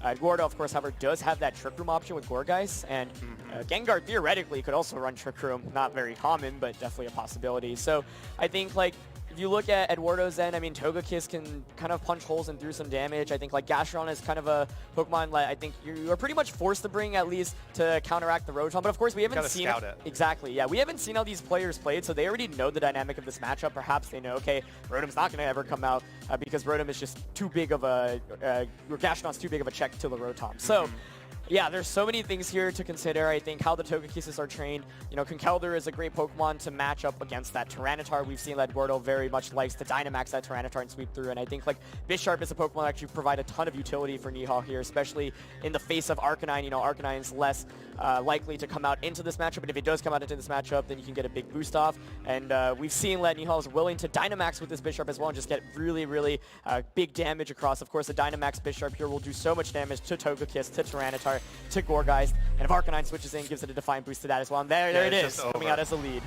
Eduardo, of course, however, does have that Trick Room option with Gourgeist, and Gengar theoretically could also run Trick Room. Not very common, but definitely a possibility. So I think, like, if you look at Eduardo's end, I mean, Togekiss can kind of punch holes and through some damage. I think, like, Gastrodon is kind of a Pokemon that I think you are pretty much forced to bring at least to counteract the Rotom. But, of course, we haven't seen it. Exactly, yeah. We haven't seen how these players played, so they already know the dynamic of this matchup. Perhaps they know, okay, Rotom's not going to ever come out because Rotom is just too big of a Gastrodon's too big of a check to the Rotom. So, yeah, there's so many things here to consider. I think how the Togekisses are trained. You know, Conkeldurr is a great Pokemon to match up against that Tyranitar. We've seen that Eduardo very much likes to Dynamax that Tyranitar and sweep through. And I think, like, Bisharp is a Pokemon that actually provide a ton of utility for Nihal here, especially in the face of Arcanine. You know, Arcanine's less likely to come out into this matchup, but if it does come out into this matchup, then you can get a big boost off. And we've seen that Nihal is willing to Dynamax with this Bisharp as well and just get really, really big damage across. Of course, the Dynamax Bisharp here will do so much damage to Togekiss, to Tyranitar, to Gourgeist. And if Arcanine switches in, gives it a Defiant boost to that as well. And there it is, coming out as a lead.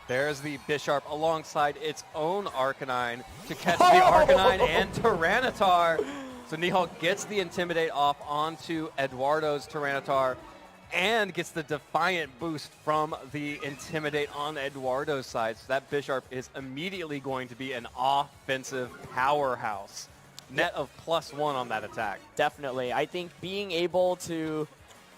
There's the Bisharp alongside its own Arcanine to catch the Arcanine and Tyranitar. So Nihal gets the Intimidate off onto Eduardo's Tyranitar and gets the Defiant boost from the Intimidate on Eduardo's side. So that Bisharp is immediately going to be an offensive powerhouse. Net of +1 on that attack. Definitely. I think being able to,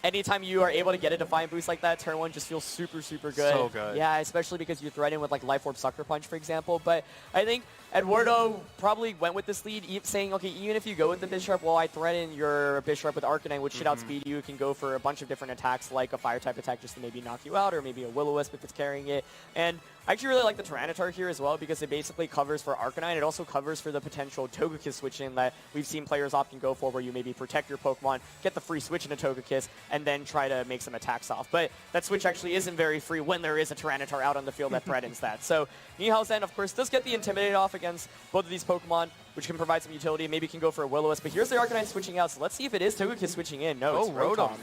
anytime you are able to get a Defiant boost like that, turn one just feels super, super good. So good. Yeah, especially because you threaten with like Life Orb Sucker Punch, for example. But I think Eduardo probably went with this lead, saying, okay, even if you go with the Bisharp, well, I threaten your Bisharp with Arcanine, which should outspeed you. You can go for a bunch of different attacks, like a Fire-type attack just to maybe knock you out, or maybe a Will-O-Wisp if it's carrying it. And I actually really like the Tyranitar here as well because it basically covers for Arcanine. It also covers for the potential Togekiss switch-in that we've seen players often go for, where you maybe protect your Pokemon, get the free switch into Togekiss, and then try to make some attacks off. But that switch actually isn't very free when there is a Tyranitar out on the field that threatens that. So Nihal's end, of course, does get the Intimidate off against both of these Pokemon, which can provide some utility. Maybe can go for a Will-O-Wisp. But here's the Arcanine switching out, so let's see if it is Togekiss switching in. No, it's Rotom.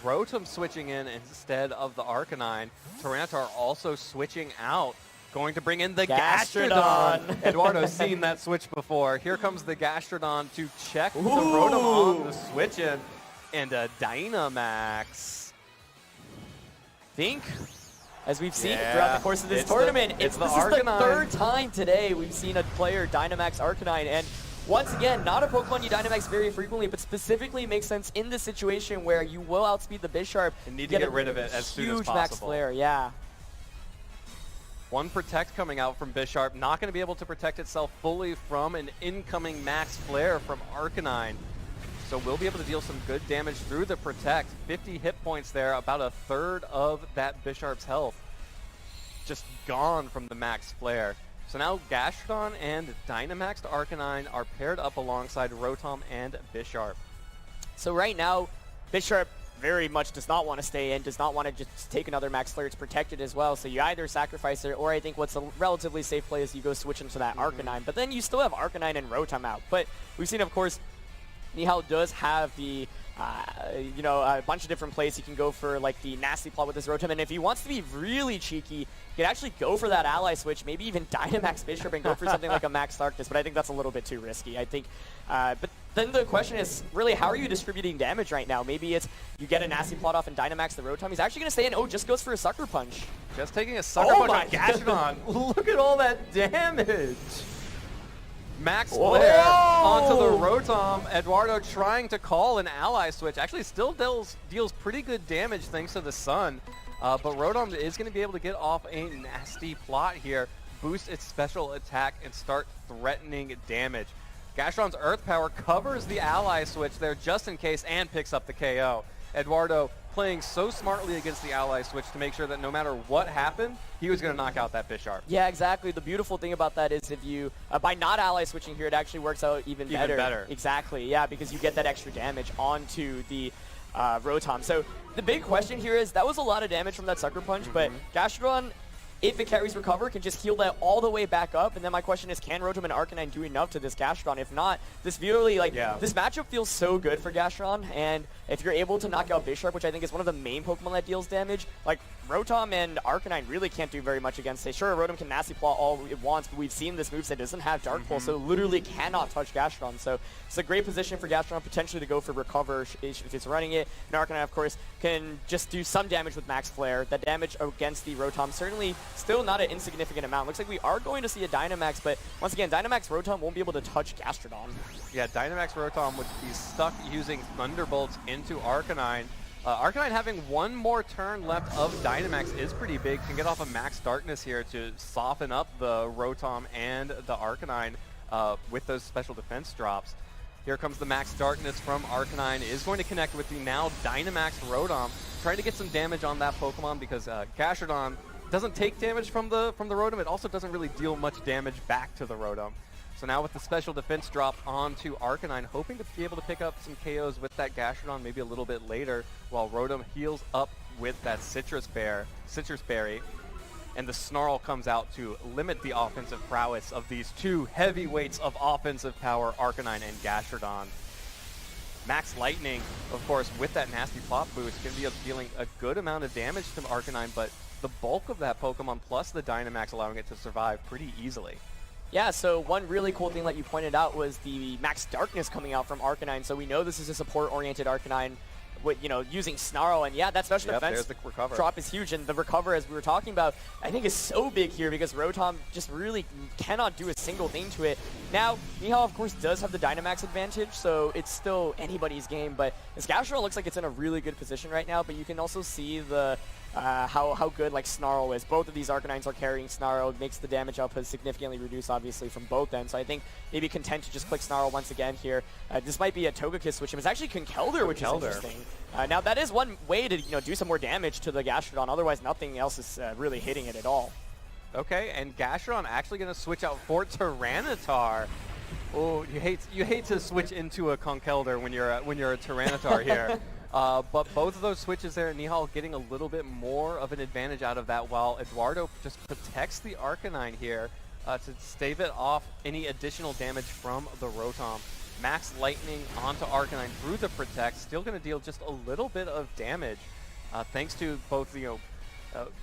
Rotom switching in instead of the Arcanine. Tyranitar also switching out. Going to bring in the Gastrodon. Eduardo's seen that switch before. Here comes the Gastrodon to check the Rotom on the switch in. And a Dynamax. Think, as we've seen throughout the course of this tournament, this is the third time today we've seen a player Dynamax Arcanine. And once again, not a Pokemon you Dynamax very frequently, but specifically makes sense in the situation where you will outspeed the Bisharp. And need to get rid of it as soon as possible. Huge Max Flare, yeah. One Protect coming out from Bisharp, not going to be able to protect itself fully from an incoming Max Flare from Arcanine. So we'll be able to deal some good damage through the Protect. 50 hit points there, about a third of that Bisharp's health. Just gone from the Max Flare. So now Gastrodon and Dynamaxed Arcanine are paired up alongside Rotom and Bisharp. So right now, Bisharp very much does not want to stay in, does not want to just take another Max Flare. It's protected as well, so you either sacrifice it, or I think what's a relatively safe play is you go switch into that Arcanine. But then you still have Arcanine and Rotom out. But we've seen, of course, Nihal does have the, you know, a bunch of different plays. He can go for, like, the Nasty Plot with his Rotom, and if he wants to be really cheeky, he can actually go for that Ally Switch, maybe even Dynamax Bisharp and go for something like a Max Darkness, but I think that's a little bit too risky, I think. But then the question is, really, how are you distributing damage right now? Maybe it's you get a Nasty Plot off and Dynamax the Rotom. He's actually going to stay in. Oh, just goes for a Sucker Punch. Just taking a Sucker Punch on Gastrodon. Look at all that damage. Max Flare onto the Rotom. Eduardo trying to call an Ally Switch. Actually still deals pretty good damage thanks to the Sun. But Rotom is going to be able to get off a Nasty Plot here, boost its special attack, and start threatening damage. Gastrodon's Earth Power covers the Ally Switch there just in case and picks up the KO. Eduardo playing so smartly against the Ally Switch to make sure that no matter what happened, he was going to knock out that Bisharp. Yeah, exactly. The beautiful thing about that is if you, by not Ally Switching here, it actually works out even better. Exactly, yeah, because you get that extra damage onto the Rotom. So the big question here is, that was a lot of damage from that Sucker Punch, but Gastrodon if it carries recover, can just heal that all the way back up. And then my question is, can Rotom and Arcanine do enough to this Gastrodon? If not, this really, this matchup feels so good for Gastrodon. And if you're able to knock out Bisharp, which I think is one of the main Pokemon that deals damage, like Rotom and Arcanine really can't do very much against it. Sure, Rotom can Nasty Plot all it wants, but we've seen this moveset doesn't have Dark Pulse, so literally cannot touch Gastrodon. So it's a great position for Gastrodon potentially to go for recover if it's running it. And Arcanine, of course, can just do some damage with Max Flare. That damage against the Rotom certainly still not an insignificant amount. Looks like we are going to see a Dynamax, but once again, Dynamax Rotom won't be able to touch Gastrodon. Yeah, Dynamax Rotom would be stuck using Thunderbolts into Arcanine. Arcanine having one more turn left of Dynamax is pretty big. Can get off a Max Darkness here to soften up the Rotom and the Arcanine with those special defense drops. Here comes the Max Darkness from Arcanine. Is going to connect with the now Dynamax Rotom. Trying to get some damage on that Pokemon because Gastrodon doesn't take damage from the Rotom. It also doesn't really deal much damage back to the Rotom. So now with the special defense drop onto Arcanine, hoping to be able to pick up some KOs with that Gastrodon maybe a little bit later, while Rotom heals up with that Citrus Berry. And the Snarl comes out to limit the offensive prowess of these two heavyweights of offensive power, Arcanine and Gastrodon. Max Lightning, of course, with that nasty plot boost, can be dealing a good amount of damage to Arcanine, but the bulk of that Pokemon plus the Dynamax allowing it to survive pretty easily. Yeah, so one really cool thing that you pointed out was the Max Darkness coming out from Arcanine. So we know this is a support-oriented Arcanine with, using Snarl. And yeah, that special defense drop is huge. And the recover, as we were talking about, I think is so big here because Rotom just really cannot do a single thing to it. Now, Nihal, of course, does have the Dynamax advantage, so it's still anybody's game. But this Gastrodon looks like it's in a really good position right now, but you can also see the how good Snarl is. Both of these Arcanines are carrying Snarl. It makes the damage output significantly reduced, obviously, from both ends. So I think maybe content to just click Snarl once again here. This might be a Togekiss switch. It was actually Conkeldurr, which is interesting. Now that is one way to do some more damage to the Gastrodon. Otherwise, nothing else is really hitting it at all. Okay, and Gastrodon actually going to switch out for Tyranitar. Oh, you hate to switch into a Conkeldurr when you're a Tyranitar here. But both of those switches there, Nihal getting a little bit more of an advantage out of that, while Eduardo just protects the Arcanine here to stave it off any additional damage from the Rotom. Max Lightning onto Arcanine through the Protect, still going to deal just a little bit of damage, thanks to both,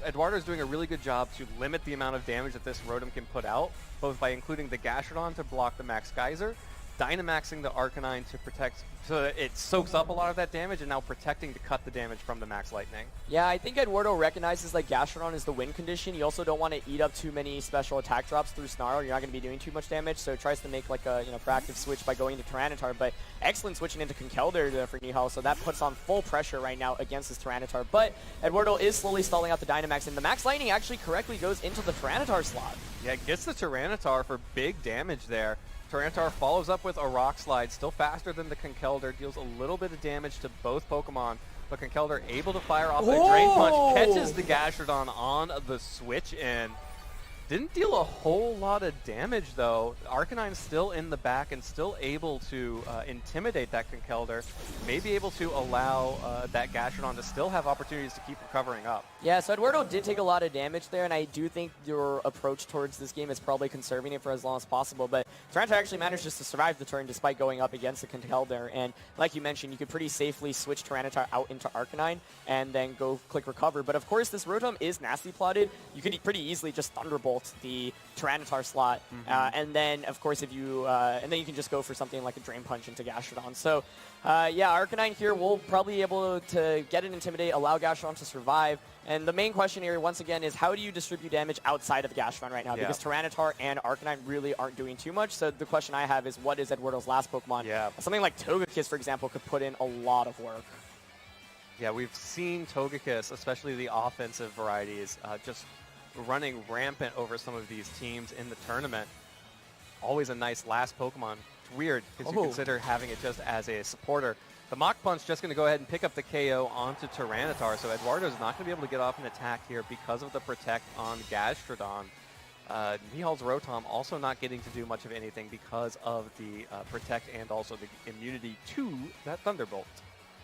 Eduardo's doing a really good job to limit the amount of damage that this Rotom can put out, both by including the Gastrodon to block the Max Geyser, Dynamaxing the Arcanine to protect, so that it soaks up a lot of that damage, and now protecting to cut the damage from the Max Lightning. Yeah, I think Eduardo recognizes Gastrodon is the win condition. You also don't want to eat up too many special attack drops through Snarl. You're not going to be doing too much damage, so it tries to make a proactive switch by going to Tyranitar. But excellent switching into Conkeldurr for Nihal, so that puts on full pressure right now against this Tyranitar. But Eduardo is slowly stalling out the Dynamax, and the Max Lightning actually correctly goes into the Tyranitar slot. Yeah, gets the Tyranitar for big damage there. Tyranitar follows up with a Rock Slide, still faster than the Conkeldurr, deals a little bit of damage to both Pokemon, but Conkeldurr able to fire off a Drain Punch, catches the Gastrodon on the switch in. Didn't deal a whole lot of damage though. Arcanine's still in the back and still able to intimidate that Conkeldurr, maybe able to allow that Gastrodon to still have opportunities to keep recovering up. Yeah, so Eduardo did take a lot of damage there, and I do think your approach towards this game is probably conserving it for as long as possible, but Tyranitar actually managed just to survive the turn despite going up against the Conkeldurr, and like you mentioned, you could pretty safely switch Tyranitar out into Arcanine and then go click recover, but of course this Rotom is nasty plotted. You could pretty easily just Thunderbolt the Tyranitar slot, and then of course if you and then you can just go for something like a Drain Punch into Gastrodon. So yeah, Arcanine here will probably be able to get an Intimidate, allow Gastrodon to survive, and the main question here once again is how do you distribute damage outside of Gastrodon right now, because Tyranitar and Arcanine really aren't doing too much. So the question I have is what is Eduardo's last Pokemon? Something like Togekiss, for example, could put in a lot of work. Yeah, we've seen Togekiss, especially the offensive varieties, just running rampant over some of these teams in the tournament. Always a nice last Pokemon. It's weird because you consider having it just as a supporter. The Mach Punch just going to go ahead and pick up the KO onto Tyranitar, so Eduardo's not going to be able to get off an attack here because of the Protect on Gastrodon. Nihal's Rotom also not getting to do much of anything because of the Protect and also the immunity to that Thunderbolt.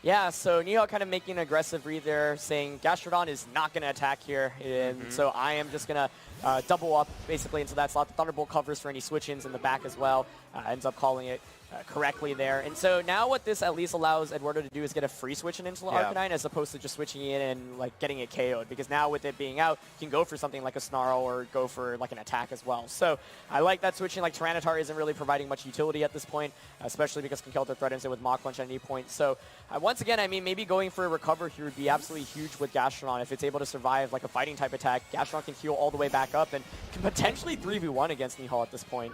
Yeah, so Nihal kind of making an aggressive read there, saying Gastrodon is not going to attack here, and so I am just going to double up basically into that slot. The Thunderbolt covers for any switch-ins in the back as well, ends up calling it correctly there. And so now what this at least allows Eduardo to do is get a free switch into the Arcanine as opposed to just switching in and like getting it KO'd, because now with it being out, you can go for something like a Snarl or go for like an attack as well. So I like that switching. Like Tyranitar isn't really providing much utility at this point, especially because Conkeldurr threatens it with Mach Punch at any point. So once again, I mean, maybe going for a recover here would be absolutely huge with Gastrodon. If it's able to survive like a fighting type attack, Gastrodon can heal all the way back up and can potentially 3v1 against Nihal at this point.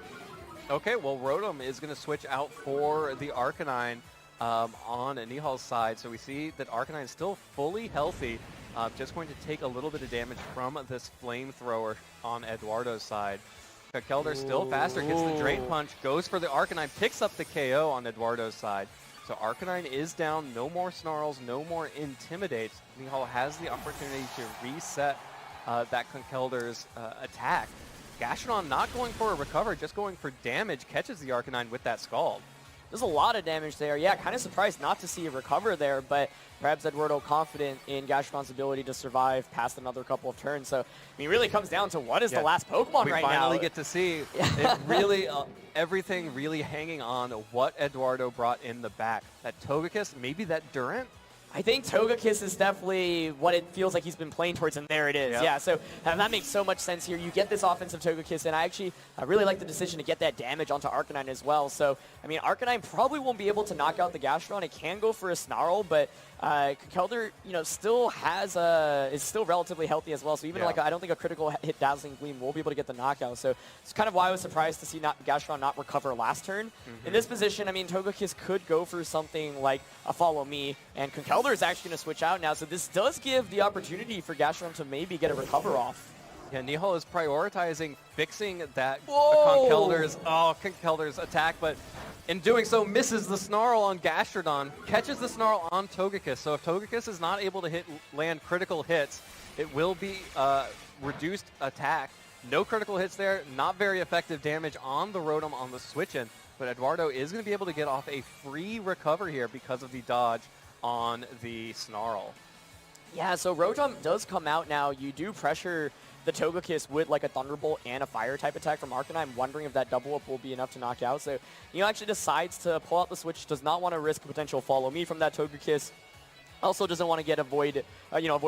Okay, well, Rotom is going to switch out for the Arcanine on Nihal's side. So we see that Arcanine is still fully healthy, just going to take a little bit of damage from this Flamethrower on Eduardo's side. Conkeldurr still faster, gets the Drain Punch, goes for the Arcanine, picks up the KO on Eduardo's side. So Arcanine is down, no more Snarls, no more Intimidates. Nihal has the opportunity to reset that Conkeldurr's attack. Gastrodon not going for a recover, just going for damage, catches the Arcanine with that Scald. There's a lot of damage there. Yeah, kind of surprised not to see a recover there, but perhaps Eduardo confident in Gastrodon's ability to survive past another couple of turns. So, I mean, it really comes down to what is the last Pokemon right now. We finally get to see it really, everything really hanging on what Eduardo brought in the back. That Togekiss, maybe that Durant? I think Togekiss is definitely what it feels like he's been playing towards, and there it is. Yep. Yeah, so that makes so much sense here. You get this offensive Togekiss, and I really like the decision to get that damage onto Arcanine as well. So, I mean, Arcanine probably won't be able to knock out the Gastrodon. It can go for a Snarl, but Conkeldurr, you know, still has is still relatively healthy as well. So even like I don't think a critical hit Dazzling Gleam will be able to get the knockout. So it's kind of why I was surprised to see Gastrodon not recover last turn. In this position, I mean, Togekiss could go for something like a Follow Me, and Conkeldurr is actually going to switch out now. So this does give the opportunity for Gastrodon to maybe get a recover off. Yeah, Nihal is prioritizing fixing that Conkeldurr's attack, but in doing so, misses the Snarl on Gastrodon, catches the Snarl on Togekiss. So if Togekiss is not able to land critical hits, it will be reduced attack. No critical hits there, not very effective damage on the Rotom on the switch-in, but Eduardo is going to be able to get off a free recover here because of the dodge on the Snarl. Yeah, so Rotom does come out now. You do pressure the Togekiss with like a Thunderbolt and a Fire type attack from Arcanine. I'm wondering if that double up will be enough to knock out. So he actually decides to pull out the switch, does not want to risk a potential Follow Me from that Togekiss. Also doesn't want to get avoid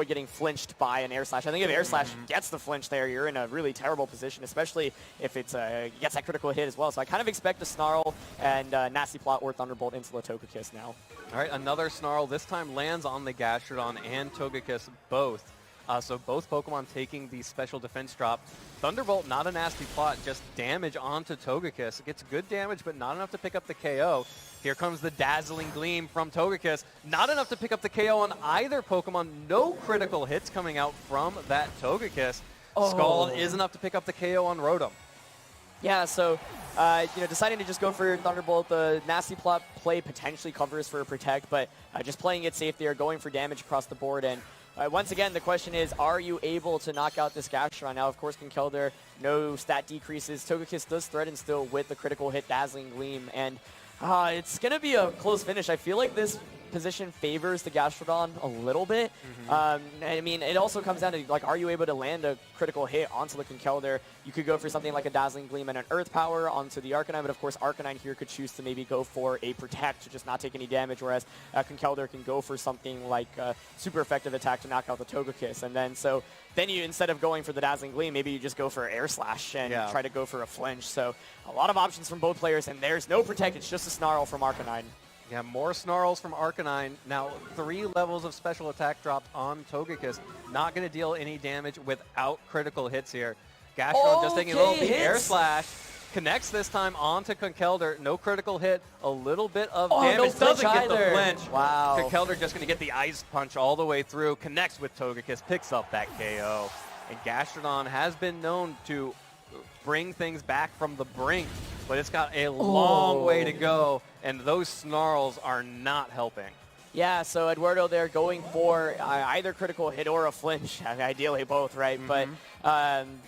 getting flinched by an Air Slash. I think if Air Slash gets the flinch there, you're in a really terrible position, especially if it's gets that critical hit as well. So I kind of expect a Snarl and Nasty Plot or Thunderbolt into the Togekiss now. All right, another Snarl. This time lands on the Gastrodon and Togekiss both. So both Pokemon taking the special defense drop. Thunderbolt, not a Nasty Plot, just damage onto Togekiss. It gets good damage, but not enough to pick up the KO. Here comes the Dazzling Gleam from Togekiss. Not enough to pick up the KO on either Pokemon. No critical hits coming out from that Togekiss. Scald is enough to pick up the KO on Rotom. Yeah, so deciding to just go for Thunderbolt, the Nasty Plot play potentially covers for a Protect, but just playing it safe there, going for damage across the board. And once again, the question is, are you able to knock out this Gastrodon? Now, of course, Conkeldurr, no stat decreases. Togekiss does threaten still with the critical hit Dazzling Gleam, and it's going to be a close finish. I feel like this position favors the Gastrodon a little bit. I mean, it also comes down to, like, are you able to land a critical hit onto the Conkeldurr? You could go for something like a Dazzling Gleam and an Earth Power onto the Arcanine, but of course Arcanine here could choose to maybe go for a Protect to just not take any damage, whereas Conkeldurr can go for something like a super effective attack to knock out the Togekiss. And then you, instead of going for the Dazzling Gleam, maybe you just go for Air Slash and try to go for a flinch. So a lot of options from both players, and there's no Protect, it's just a Snarl from Arcanine. Yeah, more Snarls from Arcanine. Now 3 levels of special attack dropped on Togekiss. Not going to deal any damage without critical hits here. Gastrodon just taking a little bit. Air Slash connects this time onto Conkeldurr. No critical hit. A little bit of damage. No doesn't get either. the flinch. Wow. Conkeldurr just going to get the Ice Punch all the way through. Connects with Togekiss. Picks up that KO. And Gastrodon has been known to bring things back from the brink, but it's got a long way to go, and those Snarls are not helping. Yeah, so Eduardo there going for either critical hit or a flinch, ideally both, right? But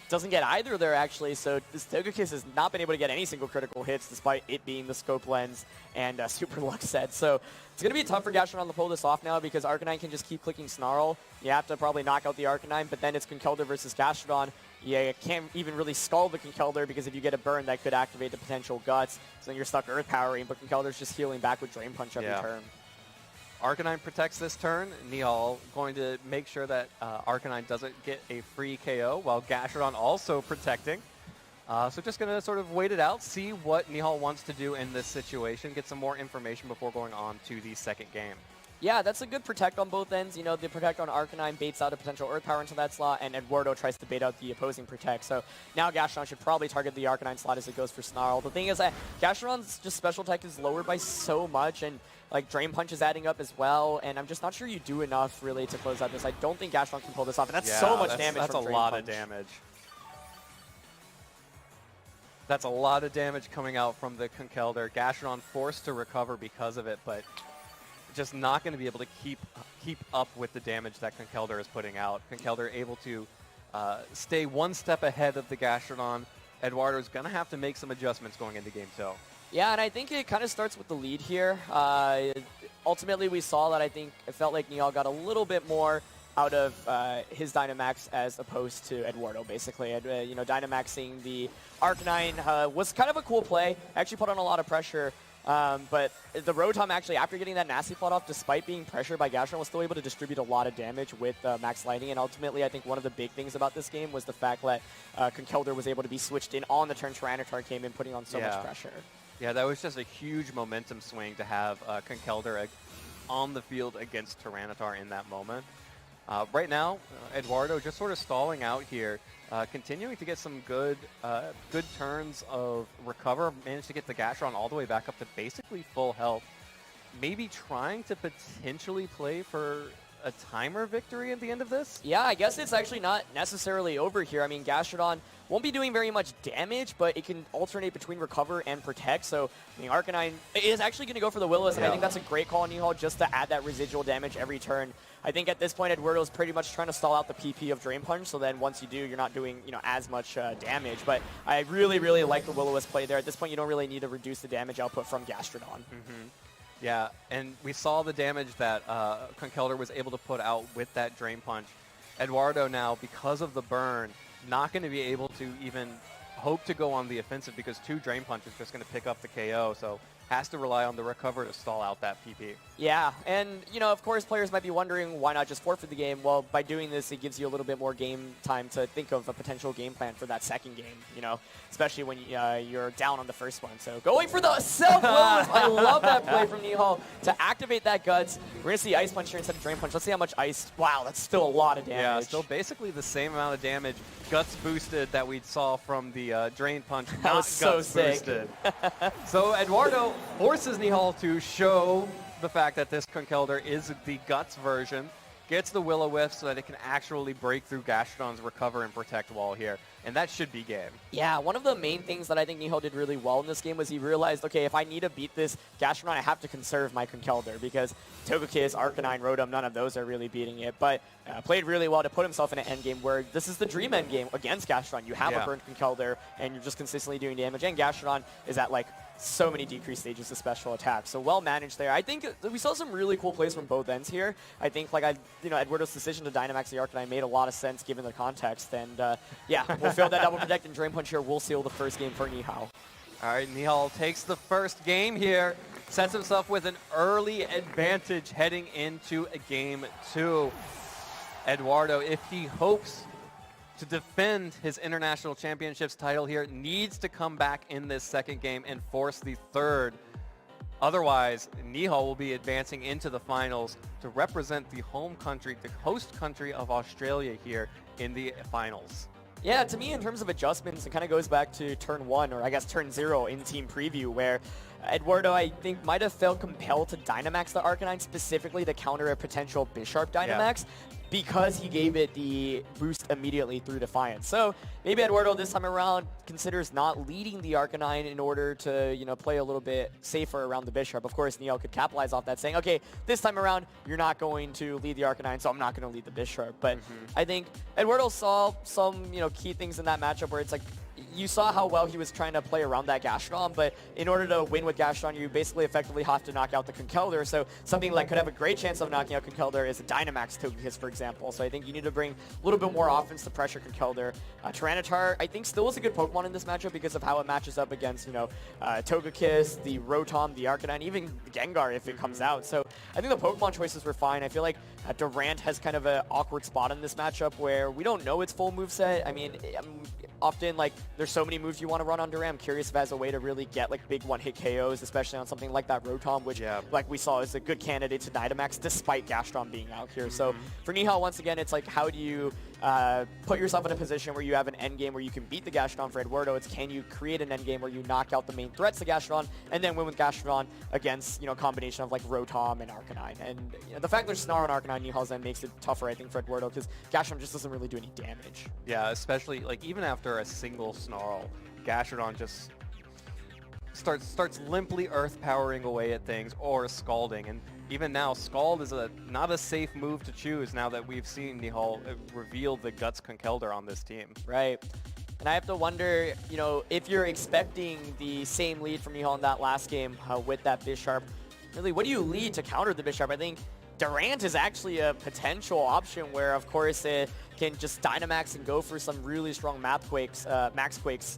doesn't get either there, actually, so this Togekiss has not been able to get any single critical hits despite it being the scope lens and Super Luck set. So it's going to be tough for Gastrodon to pull this off now because Arcanine can just keep clicking Snarl. You have to probably knock out the Arcanine, but then it's Conkeldurr versus Gastrodon. You can't even really scald the Conkeldurr because if you get a burn, that could activate the potential Guts. So then you're stuck Earth Powering, but Conkeldurr's just healing back with Drain Punch every turn. Arcanine protects this turn. Nihal going to make sure that Arcanine doesn't get a free KO, while Gastrodon also protecting. So just going to sort of wait it out, see what Nihal wants to do in this situation, get some more information before going on to the second game. Yeah, that's a good protect on both ends. You know, the protect on Arcanine baits out a potential Earth Power into that slot, and Eduardo tries to bait out the opposing protect. So now Gastrodon should probably target the Arcanine slot as it goes for Snarl. The thing is that Gastrodon's just special attack is lowered by so much, and like Drain Punch is adding up as well, and I'm just not sure you do enough really to close out this. I don't think Gastrodon can pull this off, and that's so much damage. That's from a Drain lot Punch. of damage. That's a lot of damage coming out from the Conkeldurr. Gastrodon forced to recover because of it, but just not going to be able to keep up with the damage that Conkeldurr is putting out. Conkeldurr able to stay one step ahead of the Gastrodon. Eduardo's going to have to make some adjustments going into Game 2. Yeah, and I think it kind of starts with the lead here. Ultimately, we saw that I think it felt like Nihal got a little bit more out of his Dynamax as opposed to Eduardo, basically. You know, Dynamaxing the Arcanine was kind of a cool play. Actually put on a lot of pressure. But the Rotom actually, after getting that nasty plot off, despite being pressured by Gastrodon, was still able to distribute a lot of damage with Max Lightning. And ultimately, I think one of the big things about this game was the fact that Conkeldurr was able to be switched in on the turn Tyranitar came in, putting on so much pressure. Yeah, that was just a huge momentum swing to have Conkeldurr on the field against Tyranitar in that moment. Right now, Eduardo just sort of stalling out here, continuing to get some good turns of recover, managed to get the Gastrodon all the way back up to basically full health. Maybe trying to potentially play for a timer victory at the end of this? Yeah, I guess it's actually not necessarily over here. I mean, Gastrodon won't be doing very much damage, but it can alternate between recover and protect. So, I mean, Arcanine is actually going to go for the Will-O-Wisp, and I think that's a great call on Nihal just to add that residual damage every turn. I think at this point, Eduardo's pretty much trying to stall out the PP of Drain Punch, so then once you do, you're not doing, you know, as much damage. But I really, really like the Will-O-Wisp play there. At this point, you don't really need to reduce the damage output from Gastrodon. Yeah, and we saw the damage that Conkeldurr was able to put out with that Drain Punch. Eduardo now, because of the burn, not going to be able to even hope to go on the offensive because 2 Drain Punch is just going to pick up the KO, so has to rely on the recover to stall out that PP. Yeah, and, you know, of course, players might be wondering why not just forfeit the game. Well, by doing this, it gives you a little bit more game time to think of a potential game plan for that second game, you know, especially when you're down on the first one. So going for the self-Will-O-Wisp. I love that play from Nihal to activate that Guts. We're going to see Ice Punch here instead of Drain Punch. Let's see how much Ice. Wow, that's still a lot of damage. Yeah, still basically the same amount of damage. Guts boosted that we saw from the Drain Punch. That was so Guts sick. Boosted. So Eduardo forces Nihal to show the fact that this Conkeldurr is the Guts version, gets the Will-O-Wisp so that it can actually break through Gastrodon's recover and protect wall here, and that should be game. Yeah, one of the main things that I think Nihal did really well in this game was he realized, okay, if I need to beat this Gastrodon, I have to conserve my Conkeldurr because Togekiss, Arcanine, Rotom, none of those are really beating it, but played really well to put himself in an endgame where this is the dream endgame against Gastrodon. You have a burnt Conkeldurr, and you're just consistently doing damage, and Gastrodon is at, like, so many decreased stages of special attack. So well managed there. I think we saw some really cool plays from both ends here. I think Eduardo's decision to Dynamax the Arcanine made a lot of sense given the context. And yeah, we'll fail that double protect and Drain Punch here. We'll seal the first game for Nihal. All right, Nihal takes the first game here, sets himself with an early advantage heading into a Game 2. Eduardo, if he hopes to defend his International Championships title here, needs to come back in this second game and force the third. Otherwise, Nihal will be advancing into the finals to represent the home country, the host country of Australia here in the finals. Yeah, to me, in terms of adjustments, it kind of goes back to turn 1, or I guess turn 0 in Team Preview, where Eduardo, I think, might have felt compelled to Dynamax the Arcanine specifically to counter a potential Bisharp Dynamax. Because he gave it the boost immediately through Defiance. So maybe Eduardo this time around considers not leading the Arcanine in order to, you know, play a little bit safer around the Bisharp. Of course, Nihal could capitalize off that, saying, okay, this time around, you're not going to lead the Arcanine, so I'm not going to lead the Bisharp. But I think Eduardo saw some, you know, key things in that matchup where it's like, you saw how well he was trying to play around that Gastrodon, but in order to win with Gastrodon, you basically effectively have to knock out the Conkeldurr. So something like could have a great chance of knocking out Conkeldurr is a Dynamax Togekiss, for example. So I think you need to bring a little bit more offense to pressure Conkeldurr. Tyranitar, I think, still is a good Pokemon in this matchup because of how it matches up against, you know, Togekiss, the Rotom, the Arcanine, even Gengar if it comes out. So I think the Pokemon choices were fine. I feel like Durant has kind of an awkward spot in this matchup where we don't know its full moveset. I mean, often, like, there's so many moves you want to run on Durant. I'm curious if as a way to really get, like, big one-hit KOs, especially on something like that Rotom, which, like we saw, is a good candidate to Dynamax despite Gastrodon being out here. So for Nihal, once again, it's like, how do you put yourself in a position where you have an endgame where you can beat the Gastrodon? For Eduardo, it's can you create an endgame where you knock out the main threats to Gastrodon and then win with Gastrodon against, you know, a combination of, like, Rotom and Arcanine. And you know, the fact there's Snarl on Arcanine, Nihal's end makes it tougher, I think, for Eduardo, because Gastrodon just doesn't really do any damage. Yeah, especially, like, even after a single Snarl, Gastrodon just starts limply earth powering away at things or scalding. And even now, Scald is not a safe move to choose now that we've seen Nihal reveal the Guts Conkeldurr on this team. Right. And I have to wonder, you know, if you're expecting the same lead from Nihal in that last game with that Bisharp, really, what do you lead to counter the Bisharp? I think Durant is actually a potential option where, of course, it can just Dynamax and go for some really strong Max Quakes.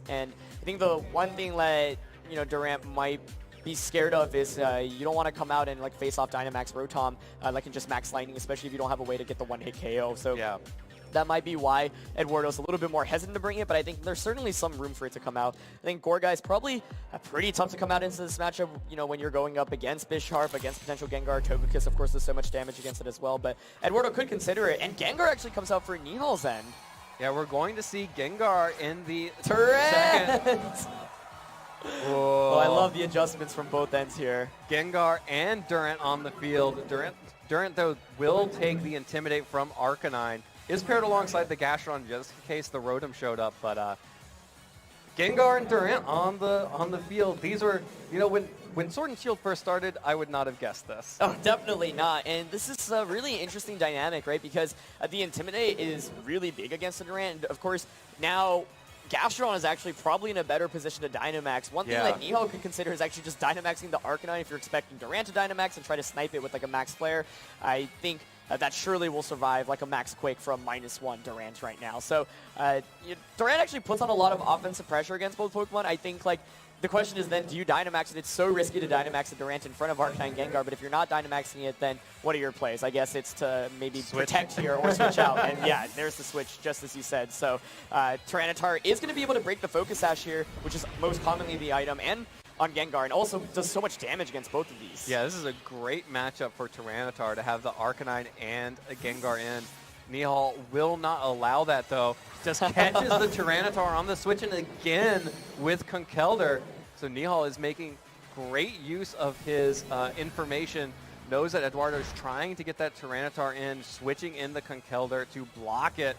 And I think the one thing that, you know, Durant might be scared of is you don't want to come out and, like, face off Dynamax Rotom like and just Max Lightning, especially if you don't have a way to get the one-hit KO. So yeah, that might be why Eduardo's a little bit more hesitant to bring it, but I think there's certainly some room for it to come out. I think Gorgai is probably pretty tough to come out into this matchup, you know, when you're going up against Bisharp, against potential Gengar. Togekiss, of course, does so much damage against it as well, but Eduardo could consider it, and Gengar actually comes out for Nihal's end. Yeah, we're going to see Gengar in the second. Whoa. Oh, I love the adjustments from both ends here. Gengar and Durant on the field. Durant, though, will take the Intimidate from Arcanine. Is paired alongside the Gastrodon just in case the Rotom showed up, but Gengar and Durant on the field. These were, you know, when Sword and Shield first started, I would not have guessed this. Oh, definitely not. And this is a really interesting dynamic, right? Because the Intimidate is really big against the Durant. And of course, now Gastrodon is actually probably in a better position to Dynamax. One thing that Nihal could consider is actually just Dynamaxing the Arcanine if you're expecting Durant to Dynamax and try to snipe it with, like, a Max Flare. I think that surely will survive, like, a Max Quake from -1 Durant right now. So Durant actually puts on a lot of offensive pressure against both Pokemon. I think, like, the question is then, do you Dynamax it? It's so risky to Dynamax a Durant in front of Arcanine Gengar, but if you're not Dynamaxing it, then what are your plays? I guess it's to maybe protect here or switch out. And yeah, there's the switch, just as you said. So Tyranitar is going to be able to break the Focus Sash here, which is most commonly the item, and on Gengar, and also does so much damage against both of these. Yeah, this is a great matchup for Tyranitar to have the Arcanine and a Gengar in. Nihal will not allow that, though. Just catches the Tyranitar on the switch and again with Conkeldurr. So Nihal is making great use of his information, knows that Eduardo is trying to get that Tyranitar in, switching in the Conkeldurr to block it.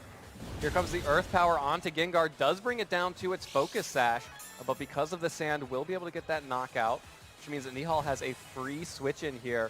Here comes the Earth Power onto Gengar, does bring it down to its Focus Sash, but because of the sand, will be able to get that knockout, which means that Nihal has a free switch in here.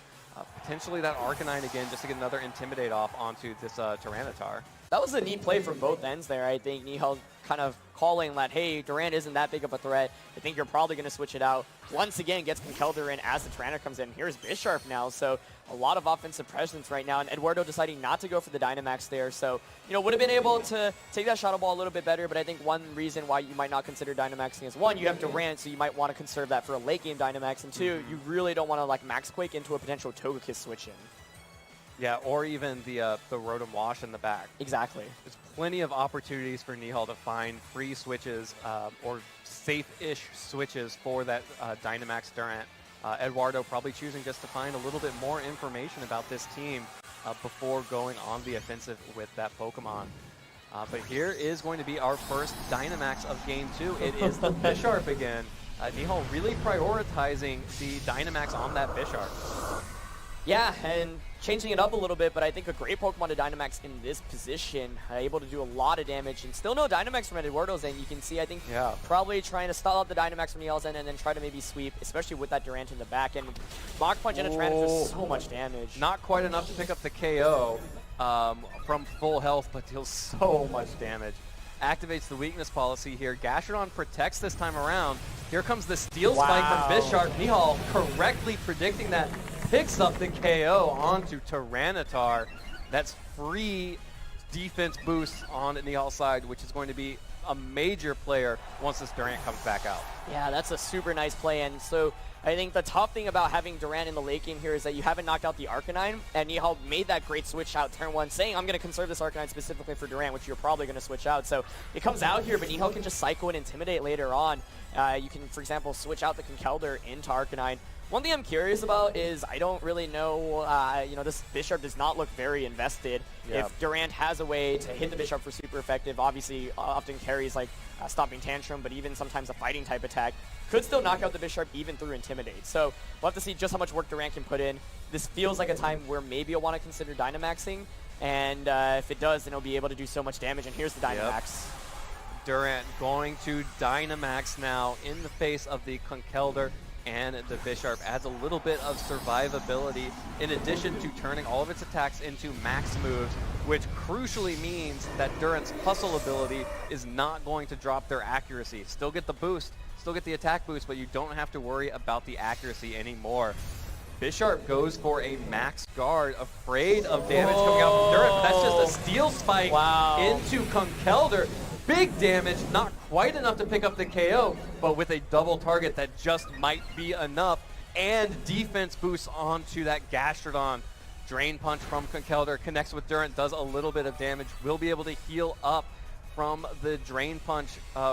Potentially that Arcanine again, just to get another Intimidate off onto this Tyranitar. That was a neat play from both ends there. I think Nihal kind of calling that, hey, Durant isn't that big of a threat. I think you're probably going to switch it out. Once again, gets Conkeldurr in as the Tyranitar comes in. Here's Bisharp now, so a lot of offensive presence right now, and Eduardo deciding not to go for the Dynamax there. So, you know, would have been able to take that Shadow Ball a little bit better, but I think one reason why you might not consider Dynamaxing is, one, you have Durant, so you might want to conserve that for a late-game Dynamax, and two, you really don't want to, like, Max Quake into a potential Togekiss switch-in. Yeah, or even the Rotom Wash in the back. Exactly. There's plenty of opportunities for Nihal to find free switches or safe-ish switches for that Dynamax Durant. Eduardo probably choosing just to find a little bit more information about this team before going on the offensive with that Pokemon. But here is going to be our first Dynamax of Game 2. It is the Bisharp again. Nihal really prioritizing the Dynamax on that Bisharp. Yeah, and changing it up a little bit, but I think a great Pokemon to Dynamax in this position, able to do a lot of damage, and still no Dynamax from Eduardo's end. You can see, I think, probably trying to stall out the Dynamax from Nihal's end and then try to maybe sweep, especially with that Durant in the back. And Mach Punch and a Tyranitar does so much damage. Not quite enough to pick up the KO from full health, but deals so much damage. Activates the weakness policy here. Gastrodon protects this time around. Here comes the Steel Spike from Bisharp. Nihal correctly predicting that. Picks up the KO onto Tyranitar. That's free defense boost on Nihal's side, which is going to be a major player once this Durant comes back out. Yeah, that's a super nice play. And so I think the tough thing about having Durant in the late game here is that you haven't knocked out the Arcanine, and Nihal made that great switch out turn 1, saying, I'm going to conserve this Arcanine specifically for Durant, which you're probably going to switch out. So it comes out here, but Nihal can just Psycho and Intimidate later on. You can, for example, switch out the Conkeldurr into Arcanine. One thing I'm curious about is I don't really know, this Bisharp does not look very invested. Yeah. If Durant has a way to hit the Bisharp for super effective, obviously often carries like Stopping Tantrum, but even sometimes a fighting type attack, could still knock out the Bisharp even through Intimidate. So we'll have to see just how much work Durant can put in. This feels like a time where maybe you'll want to consider Dynamaxing, and if it does, then it'll be able to do so much damage, and here's the Dynamax. Durant going to Dynamax now in the face of the Conkeldurr. And the Bisharp adds a little bit of survivability in addition to turning all of its attacks into max moves, which crucially means that Durant's hustle ability is not going to drop their accuracy. Still get the boost, still get the attack boost, but you don't have to worry about the accuracy anymore. Bisharp goes for a max guard, afraid of damage coming out from Durant, but that's just a Steel Spike into Conkeldurr. Big damage, not quite enough to pick up the KO, but with a double target that just might be enough, and defense boosts onto that Gastrodon. Drain Punch from Conkeldurr connects with Durant, does a little bit of damage, will be able to heal up from the Drain Punch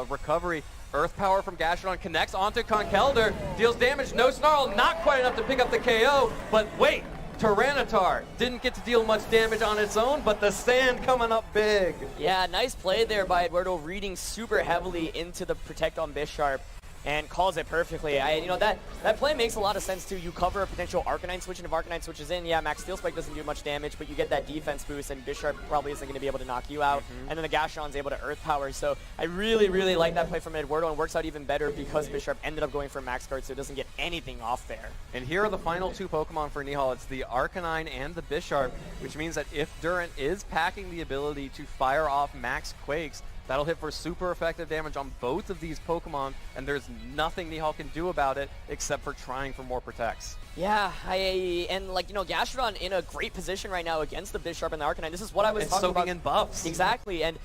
recovery. Earth Power from Gastrodon connects onto Conkeldurr, deals damage, no Snarl, not quite enough to pick up the KO, but wait! Tyranitar didn't get to deal much damage on its own, but the sand coming up big. Yeah, nice play there by Eduardo, reading super heavily into the Protect on Bisharp and calls it perfectly. That play makes a lot of sense too. You cover a potential Arcanine switch, and if Arcanine switches in, yeah, Max Steel Spike doesn't do much damage, but you get that defense boost, and Bisharp probably isn't going to be able to knock you out. And then the Gastrodon's able to Earth Power. So I really, really like that play from Eduardo, and works out even better because Bisharp ended up going for Max Guard, so it doesn't get anything off there. And here are the final two Pokemon for Nihal. It's the Arcanine and the Bisharp, which means that if Durant is packing the ability to fire off Max Quakes, that'll hit for super effective damage on both of these Pokemon, and there's nothing Nihal can do about it except for trying for more protects. Yeah, Gastrodon in a great position right now against the Bisharp and the Arcanine. This is what I was talking about. Soaking in buffs. Exactly, and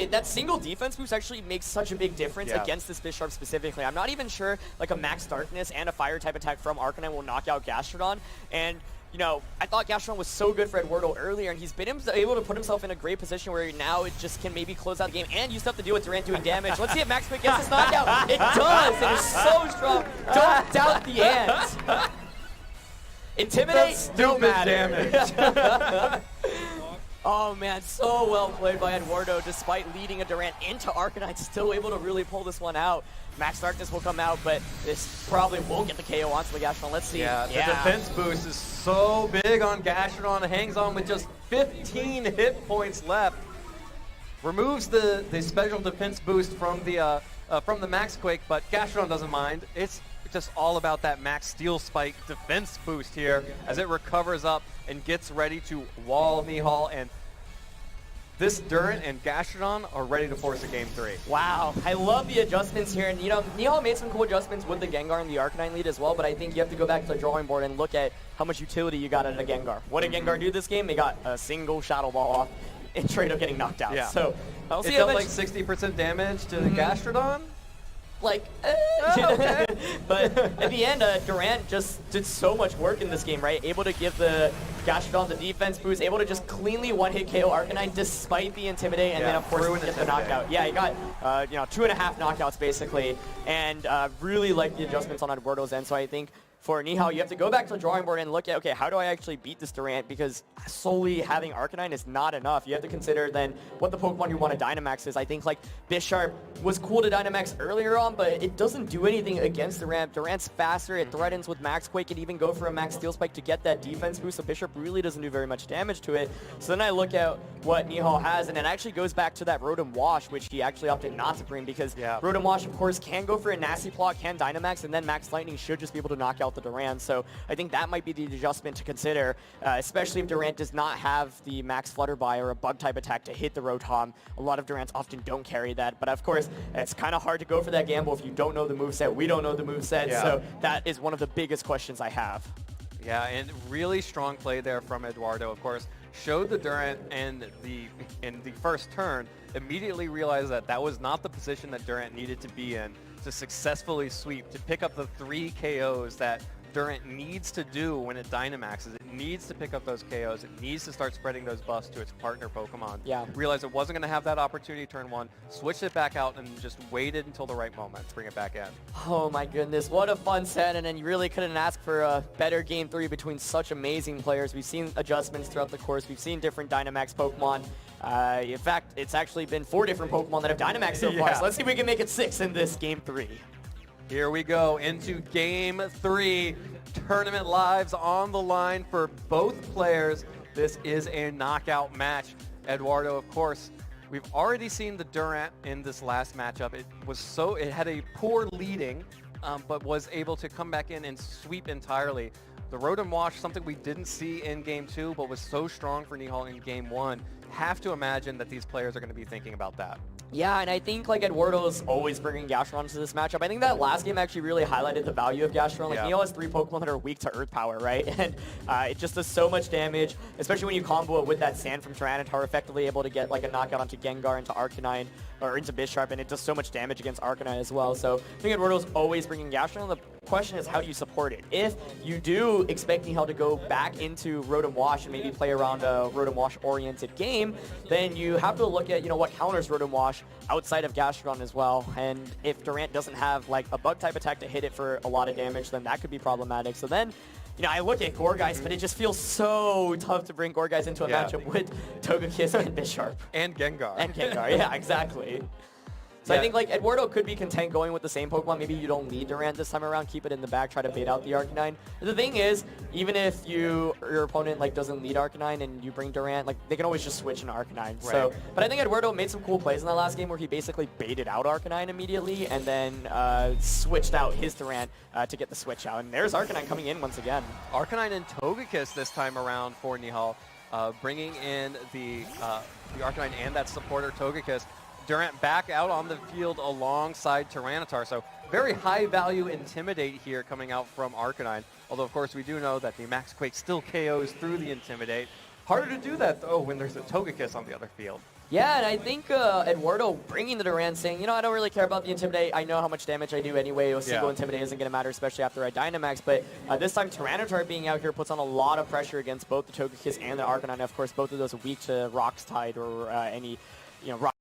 that single defense boost actually makes such a big difference against this Bisharp specifically. I'm not even sure like a Max Darkness and a Fire type attack from Arcanine will knock out Gastrodon, and I thought Gastrodon was so good for Eduardo earlier, and he's been able to put himself in a great position where now it just can maybe close out the game, and you still have to deal with Durant doing damage. Let's see if Max Quick gets this knockout. It does! It is so strong. Don't doubt the ends. Intimidate? Stupid damage. Oh man, so well played by Eduardo, despite leading a Durant into Arcanine, still able to really pull this one out. Max Darkness will come out, but this probably won't get the KO onto the Gastrodon. Let's see. Yeah, the defense boost is so big on Gastrodon. It hangs on with just 15 hit points left. Removes the special defense boost from the Max Quake, but Gastrodon doesn't mind. It's just all about that Max Steel Spike defense boost here as it recovers up and gets ready to wall Nihal, and this Durant and Gastrodon are ready to force a Game 3. Wow, I love the adjustments here, and Nihal made some cool adjustments with the Gengar and the Arcanine lead as well, but I think you have to go back to the drawing board and look at how much utility you got out of a Gengar. What did Gengar do this game? They got a single Shadow Ball off and straight up getting knocked out. Yeah. So I'll see it dealt like 60% damage to the Gastrodon. Okay. But at the end, Durant just did so much work in this game, right? Able to give the Gastrodon the defense boost, able to just cleanly one-hit KO Arcanine despite the Intimidate, and then of course get the knockout. Yeah, he got 2.5 knockouts basically, and really like the adjustments on Eduardo's end. So I think for Nihal, you have to go back to the drawing board and look at, okay, how do I actually beat this Durant? Because solely having Arcanine is not enough. You have to consider then what the Pokemon you want to Dynamax is. I think like Bisharp was cool to Dynamax earlier on, but it doesn't do anything against Durant. Durant's faster, it threatens with Max Quake, and even go for a Max Steel Spike to get that defense boost, so Bisharp really doesn't do very much damage to it. So then I look at what Nihal has, and it actually goes back to that Rotom Wash, which he actually opted not to bring, because Rotom Wash, of course, can go for a nasty plot, can Dynamax, and then Max Lightning should just be able to knock out the Durant. So I think that might be the adjustment to consider, especially if Durant does not have the Max Flutterby or a Bug-type attack to hit the Rotom. A lot of Durants often don't carry that, but of course, it's kind of hard to go for that gamble if you don't know the moveset. We don't know the moveset, so that is one of the biggest questions I have. Yeah, and really strong play there from Eduardo, of course. Showed the Durant and in the first turn, immediately realized that that was not the position that Durant needed to be in to successfully sweep, to pick up the 3 KOs that Durant needs to do when it Dynamaxes. It needs to pick up those KOs. It needs to start spreading those buffs to its partner Pokemon. Yeah. Realized it wasn't going to have that opportunity turn 1, switched it back out, and just waited until the right moment to bring it back in. Oh my goodness, what a fun set, and then you really couldn't ask for a better Game 3 between such amazing players. We've seen adjustments throughout the course. We've seen different Dynamax Pokemon. In fact, it's actually been 4 different Pokemon that have Dynamaxed so far, so let's see if we can make it 6 in this Game 3. Here we go into Game 3. Tournament lives on the line for both players. This is a knockout match. Eduardo, of course, we've already seen the Durant in this last matchup. It had a poor leading, but was able to come back in and sweep entirely. The Rotom Wash, something we didn't see in Game 2, but was so strong for Nihal in Game 1. Have to imagine that these players are going to be thinking about that. Yeah, and I think like Eduardo is always bringing Gastron to this matchup. I think that last game actually really highlighted the value of Gastron. Like Nihal has 3 Pokemon that are weak to Earth Power, right? And it just does so much damage, especially when you combo it with that Sand from Tyranitar, effectively able to get like a knockout onto Gengar, into Arcanine, or into Bisharp, and it does so much damage against Arcanine as well. So I think Eduardo's always bringing Gastron. The question is, how do you support it? If you do expect Nihal to go back into Rotom Wash and maybe play around a Rotom Wash-oriented game, then you have to look at, what counters Rotom Wash outside of Gastron as well. And if Durant doesn't have like a Bug-type attack to hit it for a lot of damage, then that could be problematic. So then, I look at Gourgeist, but it just feels so tough to bring Gourgeist into a matchup with Togekiss and Bisharp. And Gengar. And Gengar, yeah, exactly. So I think like Eduardo could be content going with the same Pokemon. Maybe you don't need Durant this time around. Keep it in the back. Try to bait out the Arcanine. The thing is, even if your opponent like doesn't lead Arcanine and you bring Durant, like they can always just switch into Arcanine. Right. So, but I think Eduardo made some cool plays in that last game where he basically baited out Arcanine immediately and then switched out his Durant to get the switch out. And there's Arcanine coming in once again. Arcanine and Togekiss this time around for Nihal, bringing in the Arcanine and that supporter Togekiss. Durant back out on the field alongside Tyranitar, so very high value Intimidate here coming out from Arcanine. Although, of course, we do know that the Max Quake still KOs through the Intimidate. Harder to do that, though, when there's a Togekiss on the other field. Yeah, and I think Eduardo bringing the Durant saying, I don't really care about the Intimidate. I know how much damage I do anyway. A single Intimidate isn't going to matter, especially after I Dynamax. But this time, Tyranitar being out here puts on a lot of pressure against both the Togekiss and the Arcanine. Of course, both of those are weak to Rock's Tide or any, rock.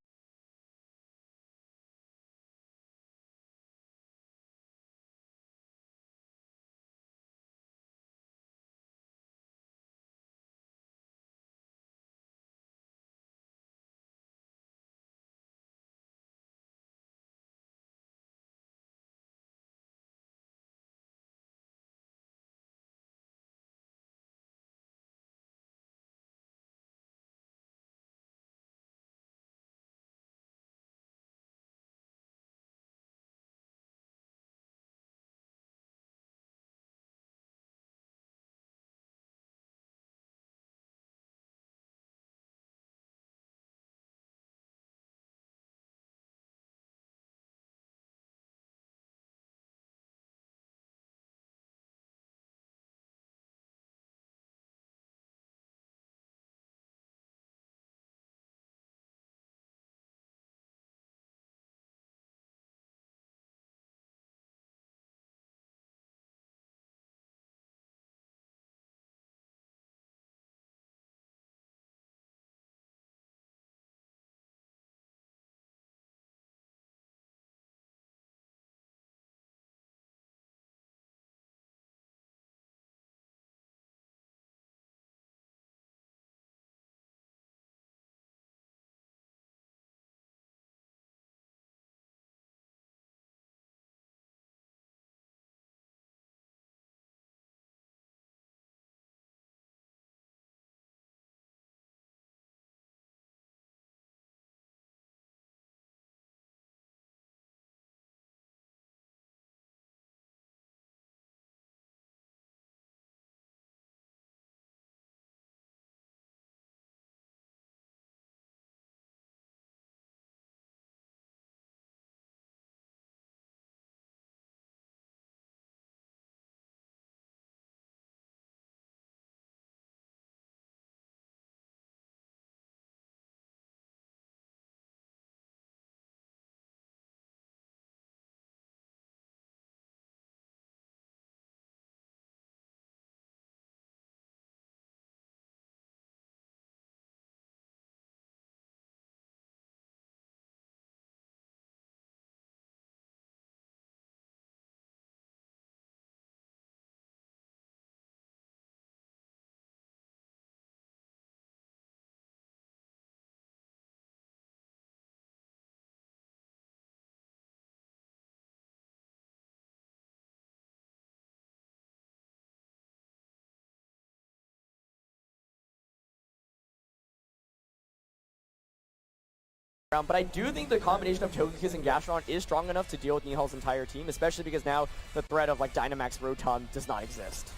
around, but I do think the combination of Togekiss and Gastrodon is strong enough to deal with Nihal's entire team, especially because now the threat of like Dynamax Rotom does not exist.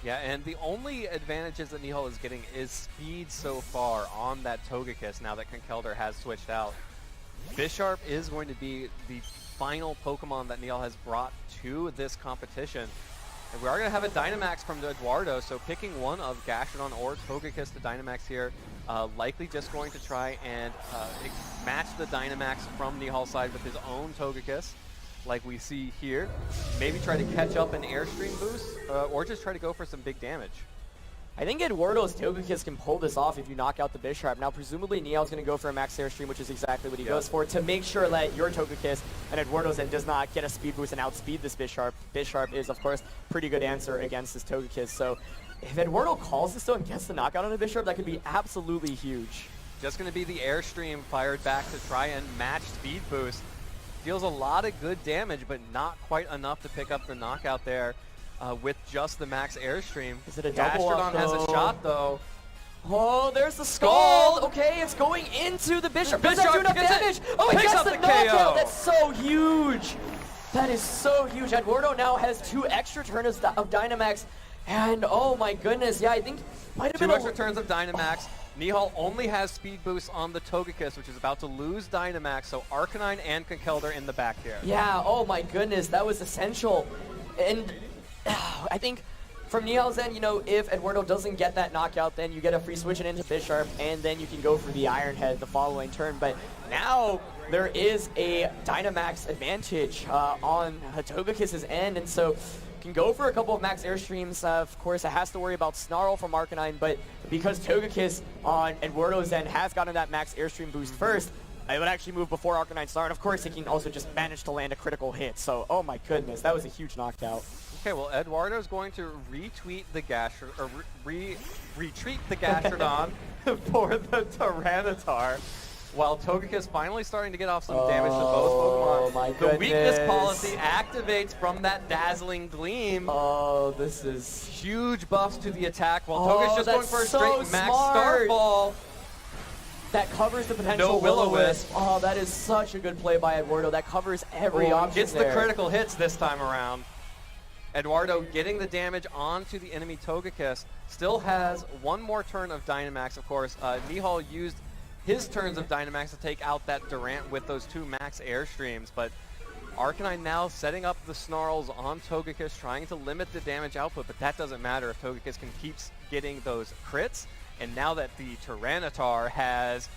Yeah, and the only advantages that Nihal is getting is speed so far on that Togekiss now that Conkeldurr has switched out. Bisharp is going to be the final Pokemon that Nihal has brought to this competition. And we are going to have a Dynamax from Eduardo, so picking one of Gastrodon or Togekiss to Dynamax here, likely just going to try and match the Dynamax from Nihal's side with his own Togekiss, like we see here. Maybe try to catch up an Airstream boost, or just try to go for some big damage. I think Eduardo's Togekiss can pull this off if you knock out the Bisharp. Now, presumably, Nihal's going to go for a Max Airstream, which is exactly what he goes for, to make sure that your Togekiss and Eduardo's end does not get a speed boost and outspeed this Bisharp. Bisharp is, of course, pretty good answer against this Togekiss. So if Eduardo calls this, though, and gets the knockout on the Bisharp, that could be absolutely huge. Just going to be the Airstream fired back to try and match speed boost. Deals a lot of good damage, but not quite enough to pick up the knockout there. With just the Max Airstream. Is it a double up, Gastrodon has a shot, though. Oh, there's the Scald! Okay, it's going into the Bisharp. Does that do enough damage? Oh, he gets the knockout! That's so huge! That is so huge. Eduardo now has 2 extra turns of Dynamax. And oh my goodness, yeah, I think might have been 2 extra turns of Dynamax. Nihal only has speed boosts on the Togekiss, which is about to lose Dynamax, so Arcanine and Conkeldurr in the back here. Yeah, oh my goodness, that was essential. And I think from Nihal's end, you know, if Eduardo doesn't get that knockout, then you get a free switch it into Bisharp, and then you can go for the Iron Head the following turn. But now there is a Dynamax advantage on Togekiss's end, and so can go for a couple of Max Airstreams. Of course, it has to worry about Snarl from Arcanine, but because Togekiss on Eduardo's end has gotten that Max Airstream boost first, it would actually move before Arcanine Snarl, and of course, he can also just manage to land a critical hit. So, oh my goodness, that was a huge knockout. Okay, well, Eduardo is going to retweet the retreat the Gastrodon for the Tyranitar, while Togekiss finally starting to get off some damage to both Pokemon. Oh my goodness. The weakness policy activates from that Dazzling Gleam. Oh, this is huge buffs to the attack, while Togekiss just going for a straight Max smart. Starfall. That covers the potential Will-O-Wisp. Oh, that is such a good play by Eduardo. That covers every option Gets the critical hits this time around. Eduardo getting the damage onto the enemy Togekiss. Still has 1 more turn of Dynamax, of course. Nihal used his turns of Dynamax to take out that Durant with those 2 Max Airstreams, but Arcanine now setting up the Snarls on Togekiss, trying to limit the damage output, but that doesn't matter if Togekiss can keep getting those crits. And now that the Tyranitar has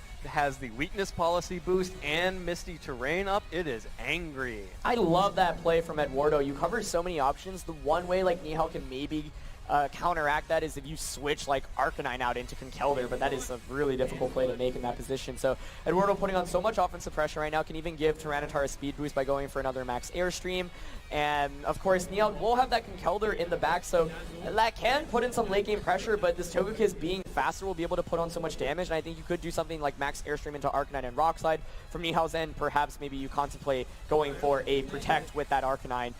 the weakness policy boost and Misty Terrain up, it is angry. I love that play from Eduardo. You cover so many options. The one way like Nihal can maybe counteract that is if you switch like Arcanine out into Conkeldurr, but that is a really difficult play to make in that position. So Eduardo putting on so much offensive pressure right now, can even give Tyranitar a speed boost by going for another Max Airstream. And of course, Nihal will have that Conkeldurr in the back, so that can put in some late game pressure, but this Togekiss being faster will be able to put on so much damage, and I think you could do something like Max Airstream into Arcanine and Rock Slide. From Nihal's end, perhaps maybe you contemplate going for a Protect with that Arcanine,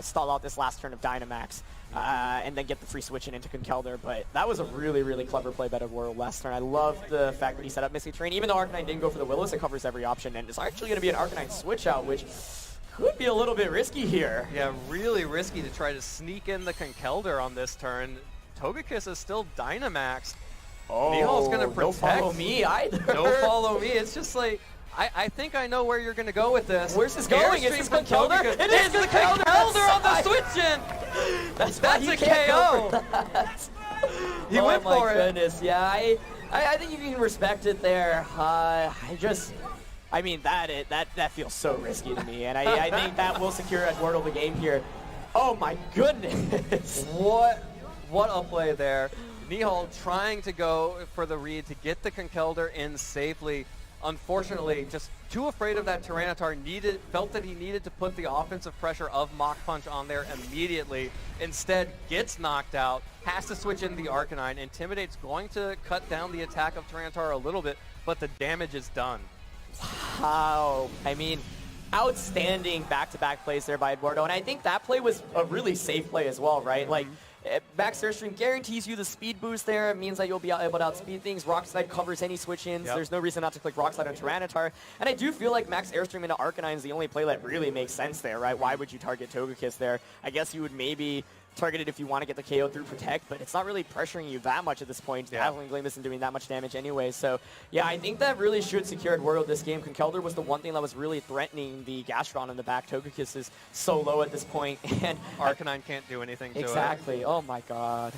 stall out this last turn of Dynamax, and then get the free switch into Conkeldurr. But that was a really, really clever play by Eduardo last turn. I love the fact that he set up Misty Terrain. Even though Arcanine didn't go for the Will-O-Wisp, it covers every option, and it's actually going to be an Arcanine switch out, which could be a little bit risky here. Yeah, really risky to try to sneak in the Conkeldurr on this turn. Togekiss is still Dynamax. Oh, Nihal's going to protect. No follow me either. No follow me. It's just like, I think I know where you're going to go with this. Where's this going? Is this Conkeldurr? It is the Conkeldurr on the switch-in! That's a KO! He went for it. Oh my goodness, yeah. I think you can respect it there. I mean, that feels so risky to me, and I think that will secure Eduardo the game here. Oh my goodness! What a play there. Nihal trying to go for the read to get the Conkeldurr in safely. Unfortunately, just too afraid of that Tyranitar, felt that he needed to put the offensive pressure of Mach Punch on there immediately. Instead, gets knocked out, has to switch in the Arcanine. Intimidate's going to cut down the attack of Tyranitar a little bit, but the damage is done. Wow. I mean, outstanding back-to-back plays there by Eduardo, and I think that play was a really safe play as well, right? Like, Max Airstream guarantees you the speed boost there. It means that you'll be able to outspeed things. Rock Slide covers any switch-ins. Yep. There's no reason not to click Rock Slide on Tyranitar. And I do feel like Max Airstream into Arcanine is the only play that really makes sense there, right? Why would you target Togekiss there? I guess you would maybe target it if you want to get the KO through Protect, but it's not really pressuring you that much at this point. Yeah. Dazzling Gleam isn't doing that much damage anyway. So, yeah, I think that really should secure Eduardo this game. Conkeldurr was the one thing that was really threatening the Gastron in the back. Togekiss is so low at this point, and Arcanine can't do anything to it. exactly. Oh my god.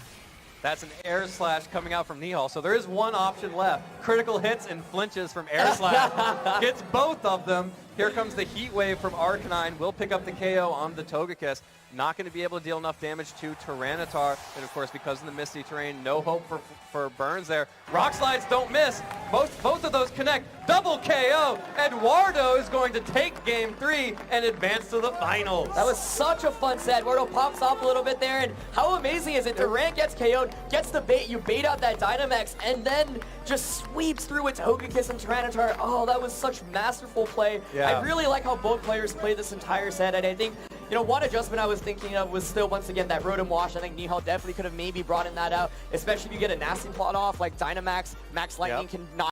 That's an Air Slash coming out from Nihal. So there is one option left. Critical hits and flinches from Air Slash. Gets both of them. Here comes the Heat Wave from Arcanine. Will pick up the KO on the Togekiss. Not going to be able to deal enough damage to Tyranitar. And of course, because of the Misty Terrain, no hope for burns there. Rock Slides don't miss. Both of those connect. Double KO. Eduardo is going to take game 3 and advance to the finals. That was such a fun set. Eduardo pops off a little bit there, and how amazing is it? Durant gets KO'd, gets the bait, you bait out that Dynamax, and then just sweeps through its Togekiss and Tyranitar. Oh, that was such masterful play. Yeah. I really like how both players played this entire set, and I think, you know, one adjustment I was thinking of was still, once again, that Rotom Wash. I think Nihal definitely could have maybe broadened that out, especially if you get a nasty plot off, like Dynamax, Max Lightning can not